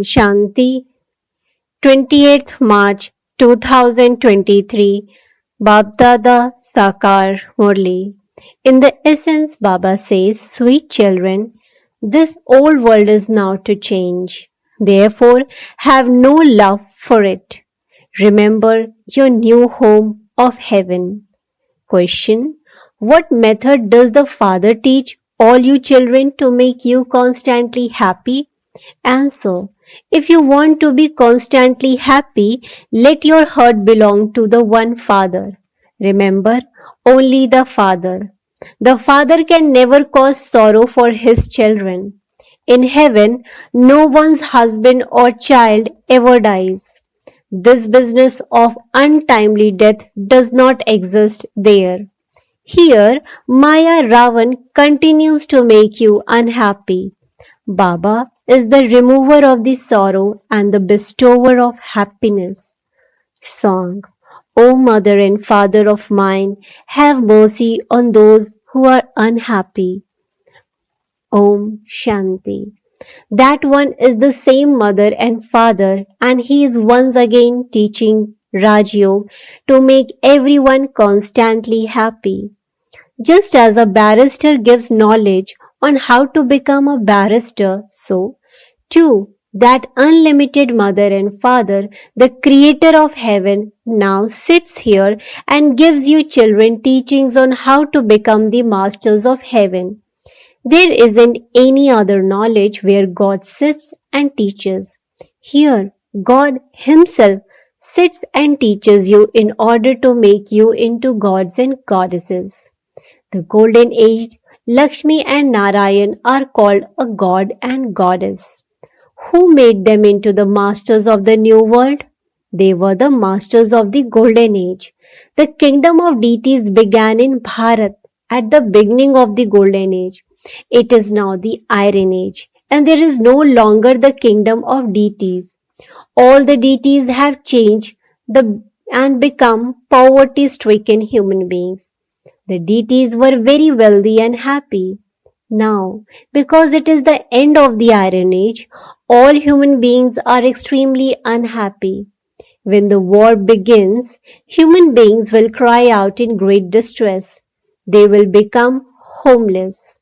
Shanti, 28th March 2023, Baapdada Sakar Murli. In the essence, Baba says, sweet children, this old world is now to change. Therefore, have no love for it. Remember your new home of heaven. Question: what method does the Father teach all you children to make you constantly happy? Answer: if you want to be constantly happy, let your heart belong to the one Father. Remember, only the Father. The Father can never cause sorrow for his children. In heaven, no one's husband or child ever dies. This business of untimely death does not exist there. Here, Maya Ravan continues to make you unhappy. Baba is the remover of the sorrow and the bestower of happiness. Song: O Mother and Father of mine, have mercy on those who are unhappy. Om Shanti. That one is the same mother and father, and he is once again teaching Raj Yoga to make everyone constantly happy. Just as a barrister gives knowledge on how to become a barrister, so, too, that unlimited mother and father, the creator of heaven, now sits here and gives you children teachings on how to become the masters of heaven. There isn't any other knowledge where God sits and teaches. Here, God Himself sits and teaches you in order to make you into gods and goddesses. The golden aged Lakshmi and Narayan are called a god and goddess. Who made them into the masters of the new world? They were the masters of the golden age. The kingdom of deities began in Bharat at the beginning of the golden age. It is now the iron age, and there is no longer the kingdom of deities. All the deities have changed and become poverty-stricken human beings. The deities were very wealthy and happy. Now, because it is the end of the Iron Age, all human beings are extremely unhappy. When the war begins, human beings will cry out in great distress. They will become homeless.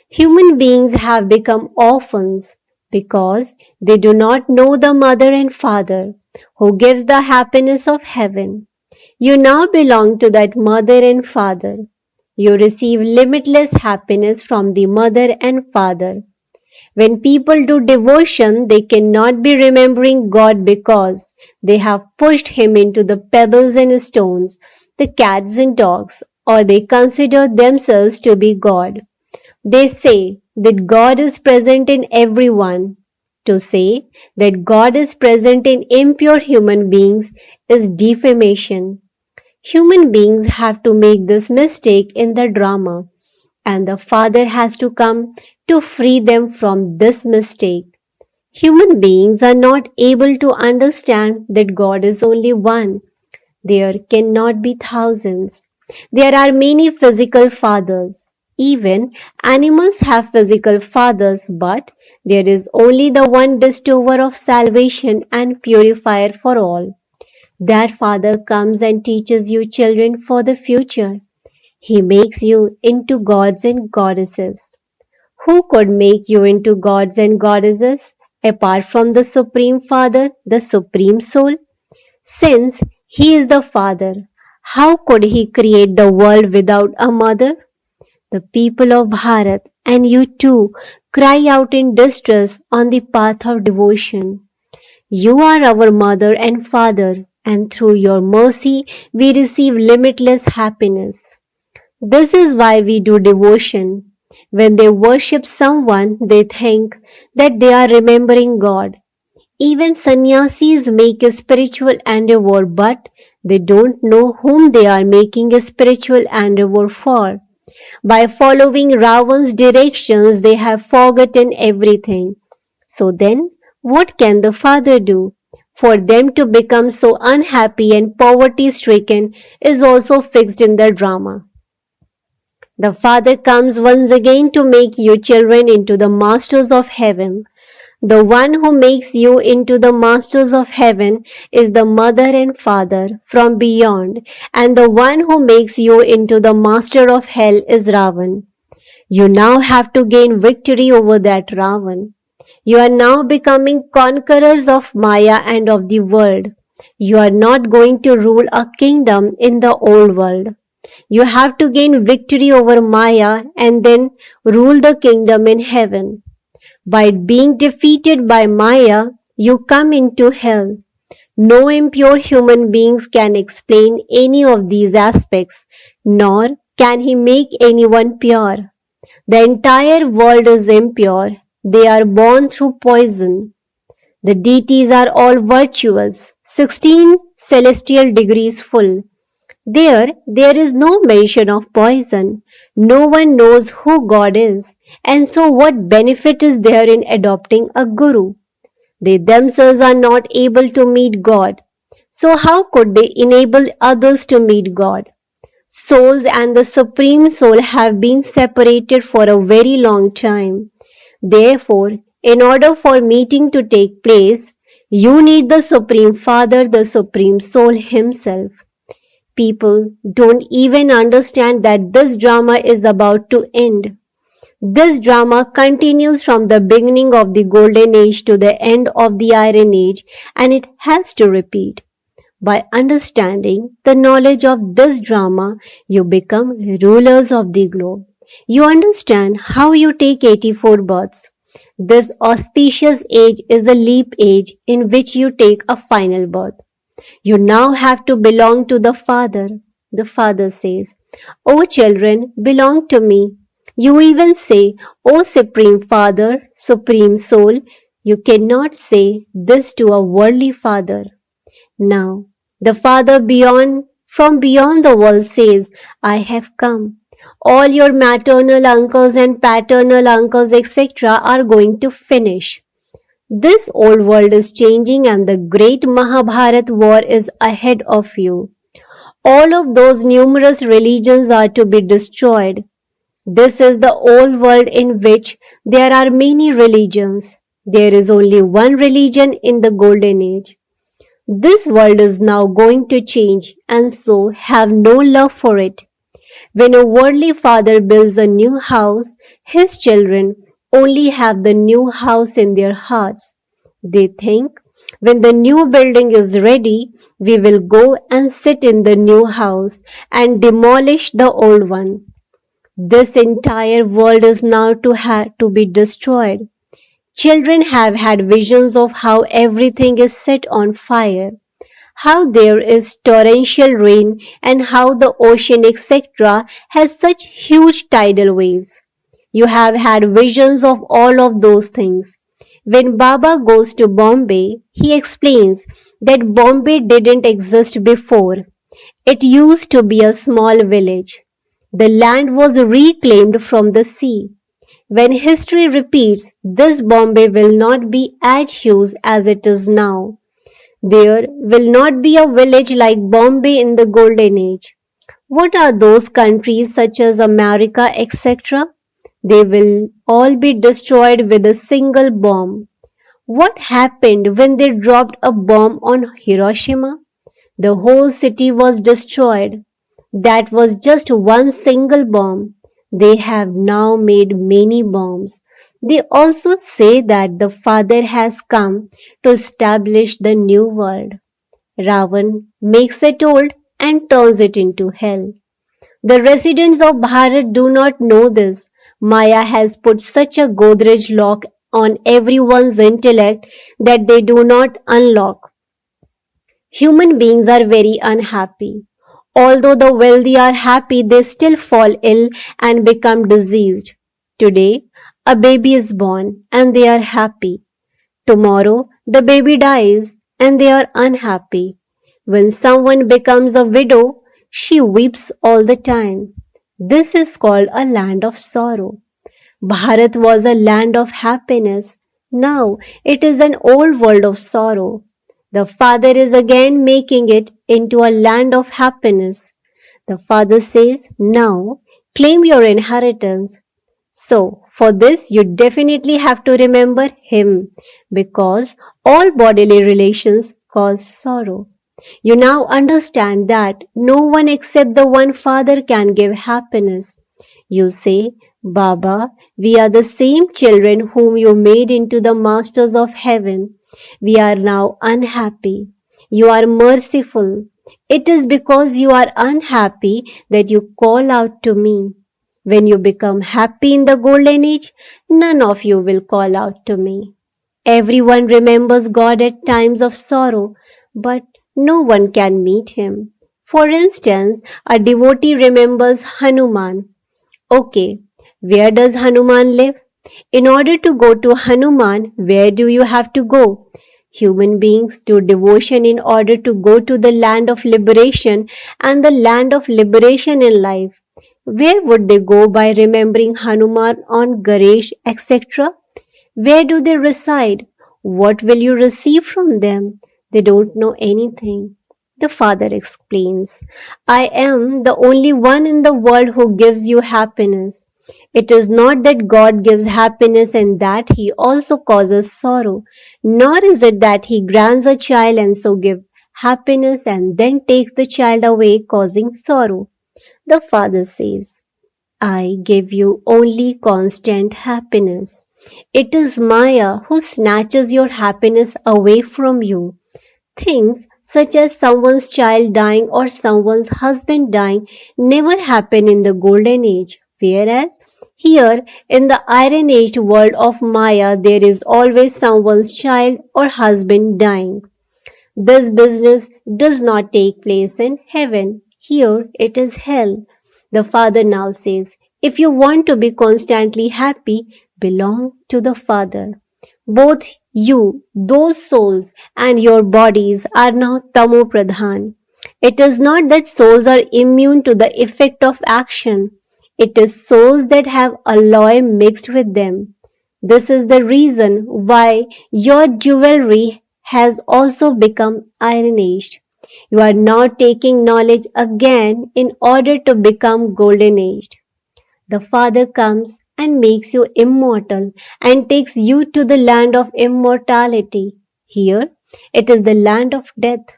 Human beings have become orphans because they do not know the mother and father who gives the happiness of heaven. You now belong to that mother and father. You receive limitless happiness from the mother and father. When people do devotion, they cannot be remembering God because they have pushed Him into the pebbles and stones, the cats and dogs, or they consider themselves to be God. They say that God is present in everyone. To say that God is present in impure human beings is defamation. Human beings have to make this mistake in the drama, and the Father has to come to free them from this mistake. Human beings are not able to understand that God is only one. There cannot be thousands. There are many physical fathers. Even animals have physical fathers, but there is only the one bestower of salvation and purifier for all. That Father comes and teaches you children for the future. He makes you into gods and goddesses. Who could make you into gods and goddesses apart from the Supreme Father, the Supreme Soul? Since He is the Father, how could He create the world without a mother? The people of Bharat and you too cry out in distress on the path of devotion. You are our mother and father, and through your mercy we receive limitless happiness. This is why we do devotion. When they worship someone, they think that they are remembering God. Even sannyasis make a spiritual endeavor, but they don't know whom they are making a spiritual endeavor for. By following Ravan's directions, they have forgotten everything. So then, what can the Father do? For them to become so unhappy and poverty stricken is also fixed in the drama. The Father comes once again to make you children into the masters of heaven. The one who makes you into the masters of heaven is the mother and father from beyond, and the one who makes you into the master of hell is Ravan. You now have to gain victory over that Ravan. You are now becoming conquerors of Maya and of the world. You are not going to rule a kingdom in the old world. You have to gain victory over Maya and then rule the kingdom in heaven. By being defeated by Maya, you come into hell. No impure human beings can explain any of these aspects, nor can he make anyone pure. The entire world is impure. They are born through poison. The deities are all virtuous, 16 celestial degrees full. There is no mention of poison. No one knows who God is, and so what benefit is there in adopting a guru? They themselves are not able to meet God. So how could they enable others to meet God? Souls and the Supreme Soul have been separated for a very long time. Therefore, in order for meeting to take place, you need the Supreme Father, the Supreme Soul Himself. People don't even understand that this drama is about to end. This drama continues from the beginning of the Golden Age to the end of the Iron Age, and it has to repeat. By understanding the knowledge of this drama, you become rulers of the globe. You understand how you take 84 births. This auspicious age is a leap age in which you take a final birth. You now have to belong to the Father. The Father says, O children, belong to me. You even say, O Supreme Father, Supreme Soul. You cannot say this to a worldly father. Now, the Father from beyond the world says, I have come. All your maternal uncles and paternal uncles, etc., are going to finish. This old world is changing and the great Mahabharat war is ahead of you. All of those numerous religions are to be destroyed. This is the old world in which there are many religions. There is only one religion in the golden age. This world is now going to change and so have no love for it. When a worldly father builds a new house, his children only have the new house in their hearts. They think, when the new building is ready, we will go and sit in the new house and demolish the old one. This entire world is now to be destroyed. Children have had visions of how everything is set on fire, how there is torrential rain and how the ocean etc. has such huge tidal waves. You have had visions of all of those things. When Baba goes to Bombay, he explains that Bombay didn't exist before. It used to be a small village. The land was reclaimed from the sea. When history repeats, this Bombay will not be as huge as it is now. There will not be a village like Bombay in the Golden Age. What are those countries such as America, etc.? They will all be destroyed with a single bomb. What happened when they dropped a bomb on Hiroshima? The whole city was destroyed. That was just one single bomb. They have now made many bombs. They also say that the Father has come to establish the new world. Ravan makes it old and turns it into hell. The residents of Bharat do not know this. Maya has put such a Godrej lock on everyone's intellect that they do not unlock. Human beings are very unhappy. Although the wealthy are happy, they still fall ill and become diseased. Today, a baby is born and they are happy. Tomorrow, the baby dies and they are unhappy. When someone becomes a widow, she weeps all the time. This is called a land of sorrow. Bharat was a land of happiness. Now it is an old world of sorrow. The Father is again making it into a land of happiness. The Father says, now claim your inheritance. So, for this, you definitely have to remember him because all bodily relations cause sorrow. You now understand that no one except the one Father can give happiness. You say, Baba, we are the same children whom you made into the masters of heaven. We are now unhappy. You are merciful. It is because you are unhappy that you call out to me. When you become happy in the golden age, none of you will call out to me. Everyone remembers God at times of sorrow, but no one can meet him. For instance, a devotee remembers Hanuman. Okay, where does Hanuman live? In order to go to Hanuman, where do you have to go? Human beings do devotion in order to go to the land of liberation and the land of liberation in life. Where would they go by remembering Hanuman on Ganesh, etc.? Where do they reside? What will you receive from them? They don't know anything. The father explains, I am the only one in the world who gives you happiness. It is not that God gives happiness and that he also causes sorrow, nor is it that he grants a child and so gives happiness and then takes the child away causing sorrow. The father says, I give you only constant happiness. It is Maya who snatches your happiness away from you. Things such as someone's child dying or someone's husband dying never happen in the golden age, whereas here in the iron age world of Maya there is always someone's child or husband dying. This business does not take place in heaven. Here it is hell. The Father now says, if you want to be constantly happy, belong to the Father. Both you, those souls, and your bodies are now Tamo Pradhan. It is not that souls are immune to the effect of action. It is souls that have alloy mixed with them. This is the reason why your jewelry has also become iron-aged. You are now taking knowledge again in order to become golden-aged. The Father comes and makes you immortal and takes you to the land of immortality. Here, it is the land of death.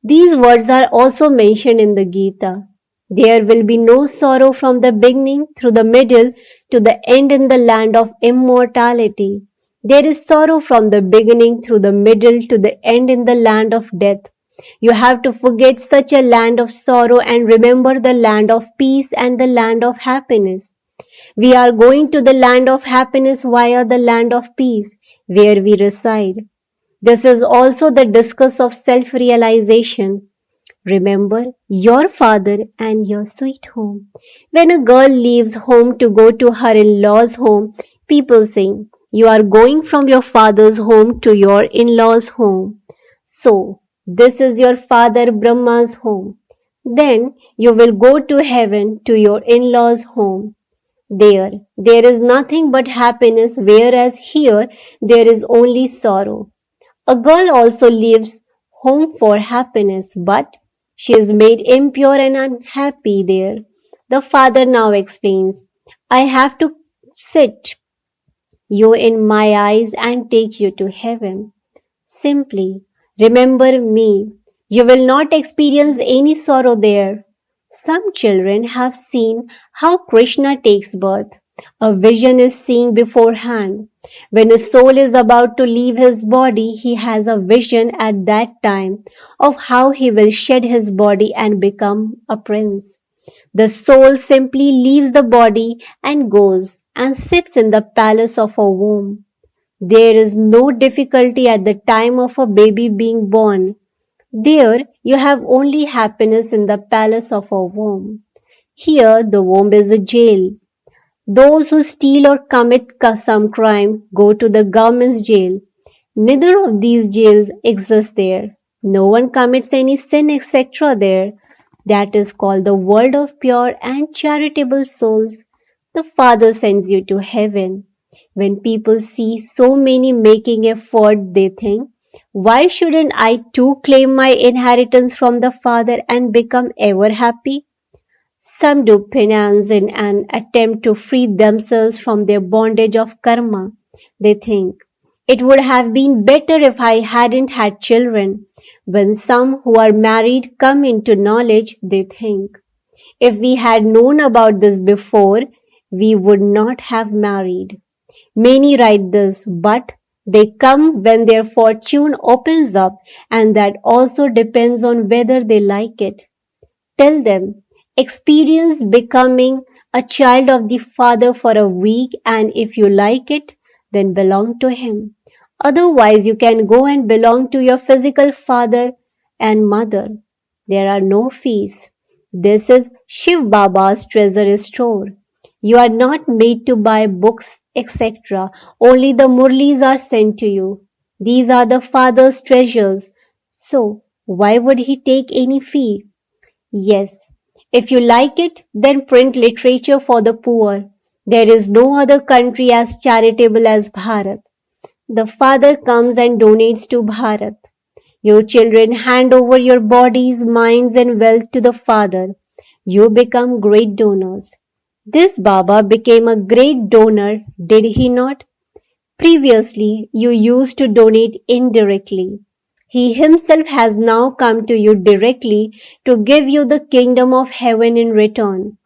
These words are also mentioned in the Gita. There will be no sorrow from the beginning through the middle to the end in the land of immortality. There is sorrow from the beginning through the middle to the end in the land of death. You have to forget such a land of sorrow and remember the land of peace and the land of happiness. We are going to the land of happiness via the land of peace, where we reside. This is also the discuss of self-realization. Remember your father and your sweet home. When a girl leaves home to go to her in-laws' home, people sing, you are going from your father's home to your in-laws' home. So, this is your father Brahma's home. Then you will go to heaven to your in-laws' home. There is nothing but happiness, whereas here there is only sorrow. A girl also leaves home for happiness, but she is made impure and unhappy there. The father now explains, I have to sit you in my eyes and take you to heaven. Simply remember me. You will not experience any sorrow there. Some children have seen how Krishna takes birth. A vision is seen beforehand. When a soul is about to leave his body, he has a vision at that time of how he will shed his body and become a prince. The soul simply leaves the body and goes and sits in the palace of a womb. There is no difficulty at the time of a baby being born. There you have only happiness in the palace of a womb. Here the womb is a jail. Those who steal or commit some crime go to the government's jail. Neither of these jails exist there. No one commits any sin etc. there. That is called the world of pure and charitable souls. The Father sends you to heaven. When people see so many making effort, they think, why shouldn't I too claim my inheritance from the Father and become ever happy? Some do penance in an attempt to free themselves from their bondage of karma. They think, it would have been better if I hadn't had children. When some who are married come into knowledge, they think, if we had known about this before, we would not have married. Many write this, but they come when their fortune opens up, and that also depends on whether they like it. Tell them, experience becoming a child of the Father for a week, and if you like it, then belong to Him. Otherwise, you can go and belong to your physical father and mother. There are no fees. This is Shiv Baba's treasure store. You are not made to buy books, etc. Only the Murlis are sent to you. These are the Father's treasures. So, why would he take any fee? Yes, if you like it, then print literature for the poor. There is no other country as charitable as Bharat. The Father comes and donates to Bharat. Your children hand over your bodies, minds, and wealth to the Father. You become great donors. This Baba became a great donor, did he not? Previously, you used to donate indirectly. He himself has now come to you directly to give you the kingdom of heaven in return.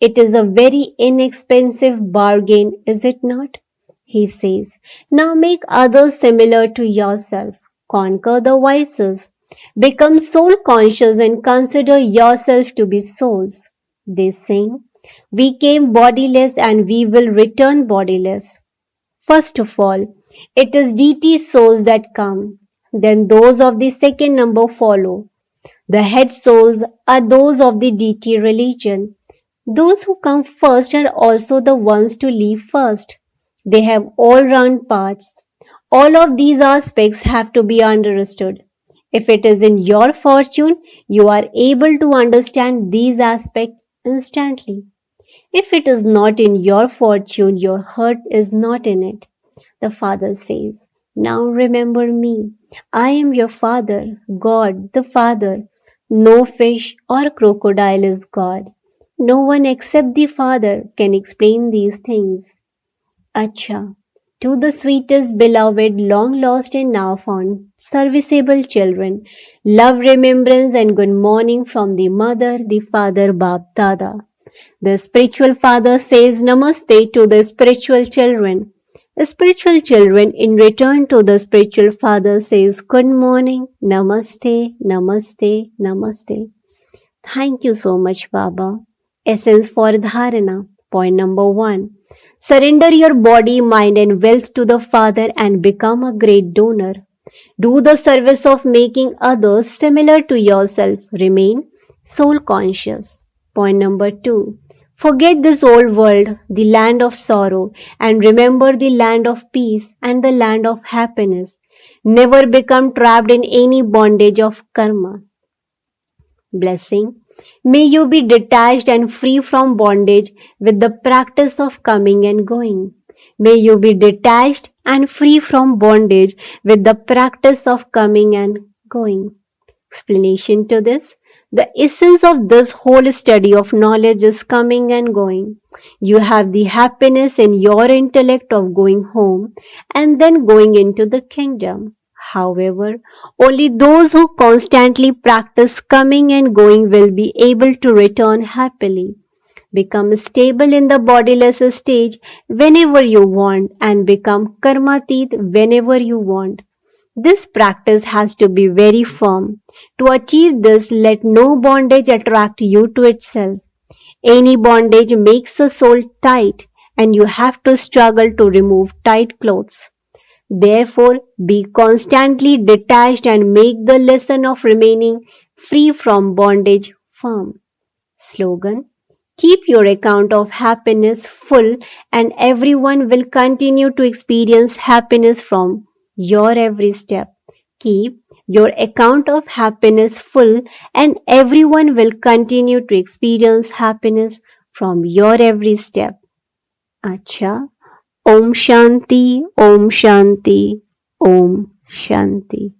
It is a very inexpensive bargain, is it not? He says, now make others similar to yourself. Conquer the vices. Become soul conscious and consider yourself to be souls. They sing, we came bodiless and we will return bodiless. First of all, it is deity souls that come. Then those of the second number follow. The head souls are those of the deity religion. Those who come first are also the ones to leave first. They have all round paths. All of these aspects have to be understood. If it is in your fortune, you are able to understand these aspects instantly. If it is not in your fortune, your heart is not in it. The Father says, now remember me. I am your Father, God the Father. No fish or crocodile is God. No one except the Father can explain these things. Acha. To the sweetest beloved, long lost and now found, serviceable children, love, remembrance and good morning from the mother, the father, Baapdada. The spiritual father says namaste to the spiritual children. The spiritual children in return to the spiritual father says good morning, namaste, namaste, namaste. Thank you so much, Baba. Essence for Dharana. Point number 1. Surrender your body, mind and wealth to the Father and become a great donor. Do the service of making others similar to yourself. Remain soul conscious. Point number 2. Forget this old world, the land of sorrow, and remember the land of peace and the land of happiness. Never become trapped in any bondage of karma. Blessing. May you be detached and free from bondage with the practice of coming and going. May you be detached and free from bondage with the practice of coming and going. Explanation to this. The essence of this whole study of knowledge is coming and going. You have the happiness in your intellect of going home and then going into the kingdom. However, only those who constantly practice coming and going will be able to return happily. Become stable in the bodiless stage whenever you want and become karmatit whenever you want. This practice has to be very firm. To achieve this, let no bondage attract you to itself. Any bondage makes the soul tight, and you have to struggle to remove tight clothes. Therefore, be constantly detached and make the lesson of remaining free from bondage firm. Slogan. Keep your account of happiness full and everyone will continue to experience happiness from your every step. Keep your account of happiness full and everyone will continue to experience happiness from your every step. Acha. Om Shanti, Om Shanti, Om Shanti.